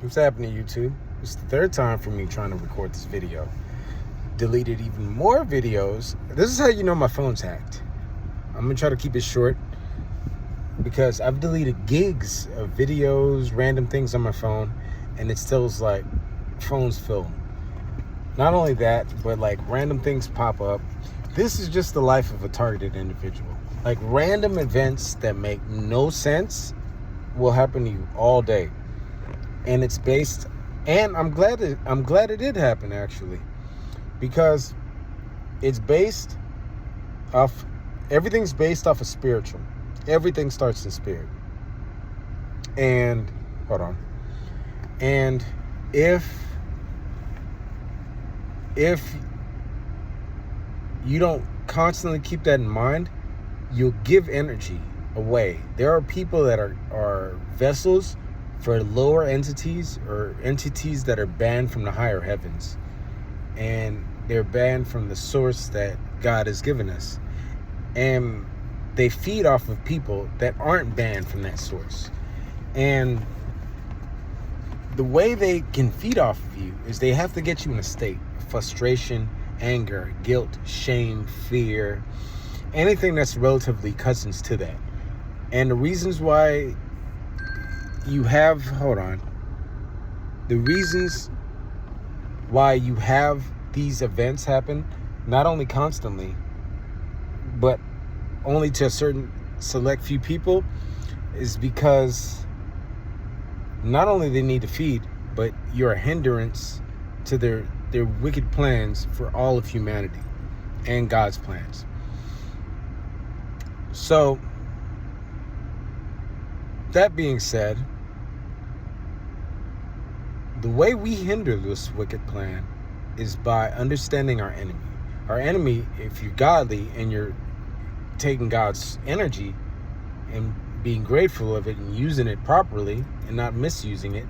What's happening, YouTube? It's the third time for me trying to record this video. Deleted even more videos. This is how you know my phone's hacked. I'm gonna try to keep it short because I've deleted gigs of videos, random things on my phone, and it still's like phone's full. Not only that, but like random things pop up. This is just the life of a targeted individual. Like random events that make no sense will happen to you all day. And it's based, and I'm glad it did happen actually, because it's based off, everything's based off of spiritual. Everything starts in spirit. And hold on. And if you don't constantly keep that in mind, you'll give energy away. There are people that are vessels for lower entities, or entities that are banned from the higher heavens, and they're banned from the source that God has given us, and they feed off of people that aren't banned from that source. And the way they can feed off of you is they have to get you in a state of frustration, anger, guilt, shame, fear, anything that's relatively cousins to that. And the reasons why you have, the reasons why you have these events happen, not only constantly, but only to a certain select few people, is because not only they need to feed, but you're a hindrance to their wicked plans for all of humanity and God's plans. So, that being said, the way we hinder this wicked plan is by understanding our enemy. Our enemy, if you're godly and you're taking God's energy and being grateful of it and using it properly and not misusing it,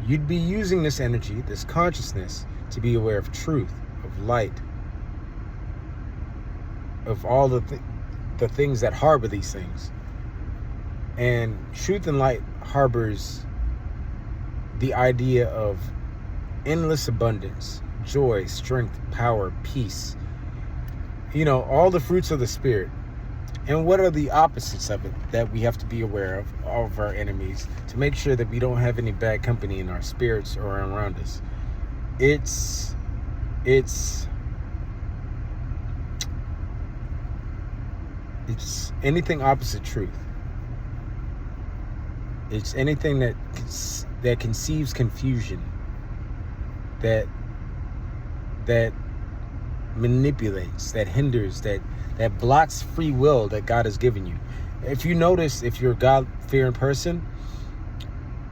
you'd be using this energy, this consciousness, to be aware of truth, of light, of all the things that harbor these things. And truth and light harbors the idea of endless abundance, joy, strength, power, peace. You know, all the fruits of the Spirit. And what are the opposites of it that we have to be aware of, all of our enemies, to make sure that we don't have any bad company in our spirits or around us? It's anything opposite truth. It's anything that conceives confusion, that manipulates, that hinders, that blocks free will that God has given you. If you notice, if you're a God-fearing person,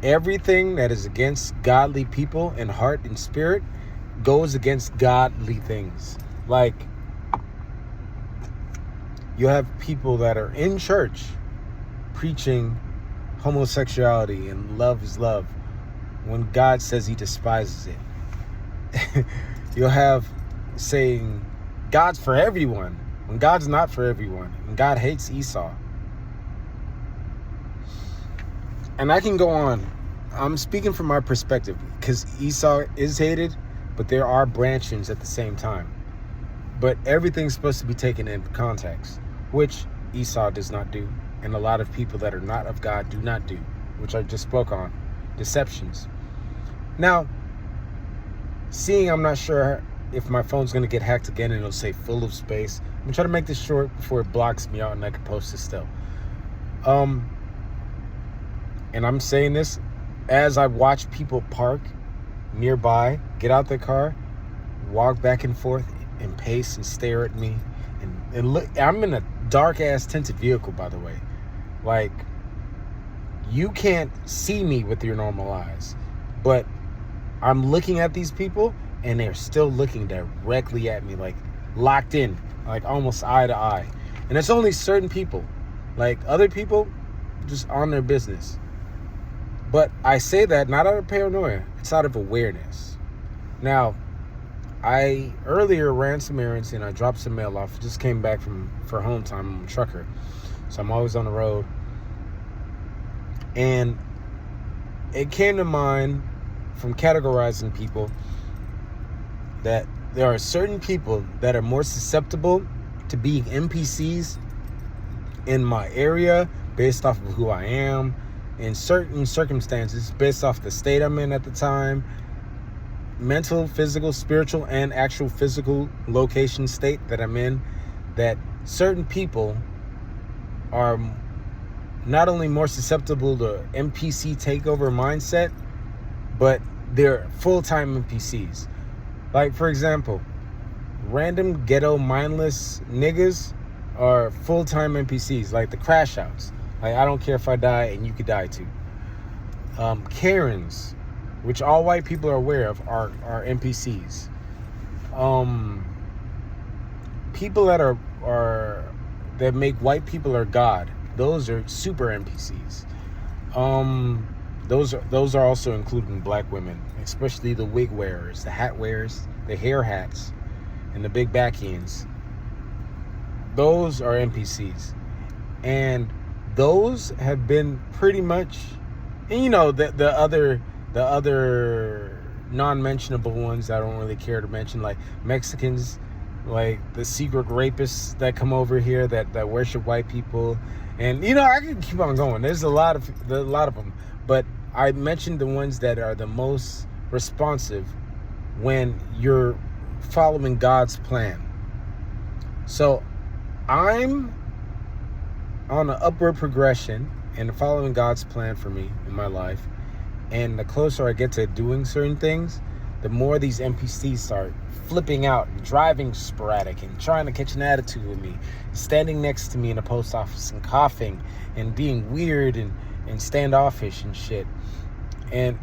everything that is against godly people in heart and spirit goes against godly things. Like, you have people that are in church preaching homosexuality and love is love when God says he despises it. You'll have saying God's for everyone when God's not for everyone, and God hates Esau. And I can go on. I'm speaking from my perspective because Esau is hated, but there are branchings at the same time. But everything's supposed to be taken in context, which Esau does not do, and a lot of people that are not of God do not do, which I just spoke on. Deceptions. Now, seeing I'm not sure if my phone's going to get hacked again and it'll say full of space, I'm going to try to make this short before it blocks me out and I can post it still. And I'm saying this as I watch people park nearby, get out their car, walk back and forth and pace and stare at me. And look, I'm in a dark-ass tinted vehicle, by the way. Like, you can't see me with your normal eyes, but I'm looking at these people and they're still looking directly at me, like locked in, like almost eye to eye. And it's only certain people. Like, other people just on their business. But I say that not out of paranoia, it's out of awareness. Now, I earlier ran some errands and I dropped some mail off. Just came back for home time. I'm a trucker, so I'm always on the road. And it came to mind from categorizing people that there are certain people that are more susceptible to being NPCs in my area based off of who I am, in certain circumstances, based off the state I'm in at the time, mental, physical, spiritual, and actual physical location state that I'm in, that certain people are not only more susceptible to NPC takeover mindset, but they're full-time NPCs. Like, for example, random ghetto mindless niggas are full-time NPCs, like the crash outs. Like, I don't care if I die and you could die too. Karens, which all white people are aware of, are NPCs. People that make white people are God. Those are super NPCs. Those are also including black women, especially the wig wearers, the hat wearers, the hair hats, and the big back ends. Those are NPCs. And those have been pretty much, and you know, the other non-mentionable ones I don't really care to mention, like Mexicans, like the secret rapists that come over here that worship white people. And you know, I can keep on going. There's a lot of them, but I mentioned the ones that are the most responsive when you're following God's plan. So I'm on an upward progression and following God's plan for me in my life. And the closer I get to doing certain things, the more these NPCs start flipping out and driving sporadic and trying to catch an attitude with me, standing next to me in the post office and coughing and being weird and standoffish and shit. And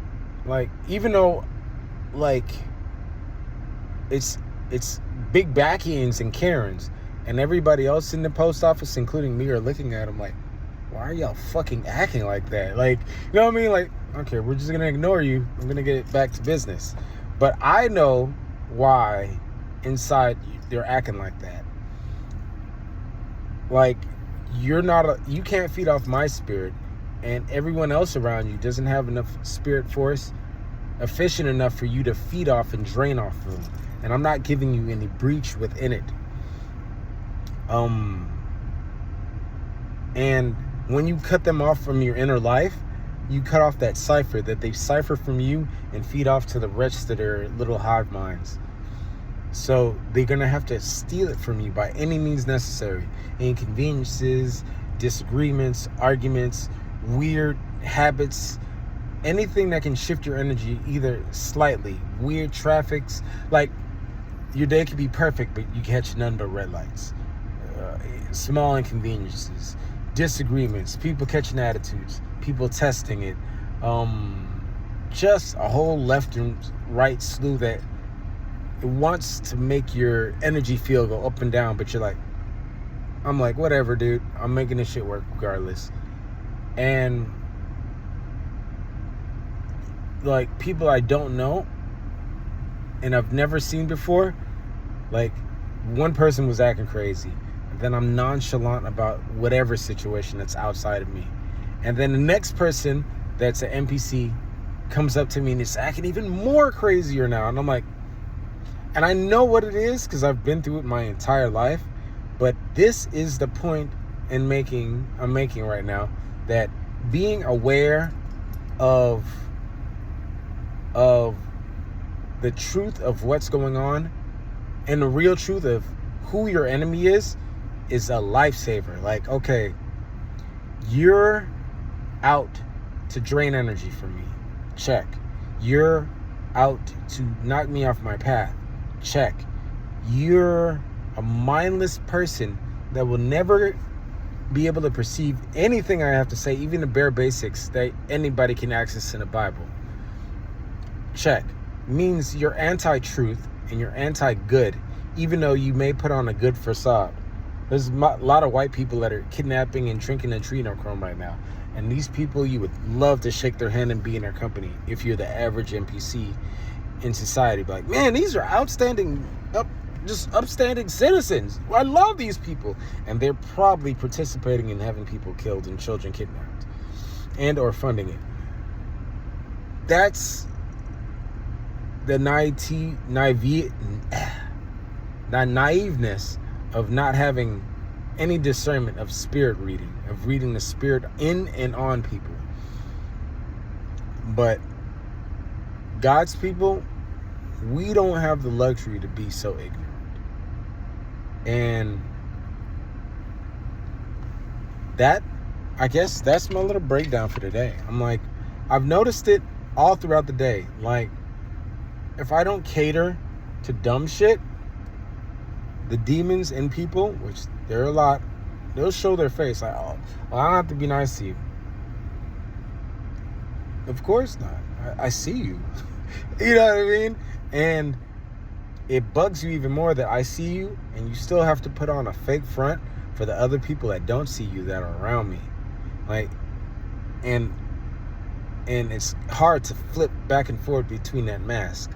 like, even though like it's big backians and Karens, and everybody else in the post office, including me, are looking at them like, why are y'all fucking acting like that? Like, you know what I mean? Like, okay, we're just gonna ignore you. I'm gonna get back to business. But I know why inside they're acting like that. Like, you can't feed off my spirit, and everyone else around you doesn't have enough spirit force efficient enough for you to feed off and drain off of them. And I'm not giving you any breach within it. And when you cut them off from your inner life, you cut off that cipher that they cipher from you and feed off to the rest of their little hive minds. So they're going to have to steal it from you by any means necessary. Inconveniences, disagreements, arguments, weird habits, anything that can shift your energy either slightly. Weird traffics, like your day could be perfect, but you catch none but red lights. Small inconveniences, disagreements, people catching attitudes, people testing it, just a whole left and right slew that it wants to make your energy field go up and down, but you're like, I'm like, whatever, dude, I'm making this shit work regardless. And like, people I don't know and I've never seen before, like, one person was acting crazy, and then I'm nonchalant about whatever situation that's outside of me, and then the next person that's an NPC comes up to me and is acting even more crazier now, and I'm like, and I know what it is because I've been through it my entire life, but this is the point I'm making right now, that being aware of the truth of what's going on and the real truth of who your enemy is a lifesaver. Like, okay, you're out to drain energy from me. Check. You're out to knock me off my path. Check. You're a mindless person that will never be able to perceive anything I have to say, even the bare basics that anybody can access in the Bible. Check. Means you're anti-truth and you're anti-good, even though you may put on a good facade. There's a lot of white people that are kidnapping and drinking adrenochrome right now, and these people, you would love to shake their hand and be in their company if you're the average NPC in society. Be like, man, these are upstanding citizens. I love these people. And they're probably participating in having people killed and children kidnapped and or funding it. that's the naiveness of not having any discernment of spirit reading, of reading the spirit in and on people. But God's people, we don't have the luxury to be so ignorant. And that, I guess, that's my little breakdown for today. I'm like, I've noticed it all throughout the day. Like, if I don't cater to dumb shit, the demons in people, which there are a lot, they'll show their face like, oh, well, I don't have to be nice to you. Of course not. I see you. You know what I mean? And it bugs you even more that I see you and you still have to put on a fake front for the other people that don't see you that are around me. Like, and it's hard to flip back and forth between that mask.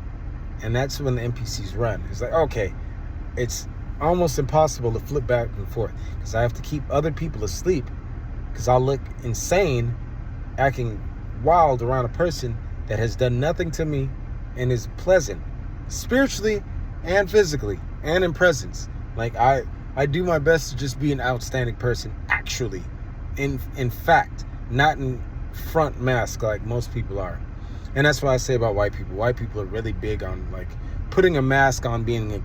And that's when the NPCs run. It's like, okay, it's almost impossible to flip back and forth because I have to keep other people asleep because I'll look insane acting wild around a person that has done nothing to me and is pleasant spiritually and physically and in presence. Like, I do my best to just be an outstanding person, actually, in fact, not in front mask like most people are. And that's what I say about white people. White people are really big on like putting a mask on being a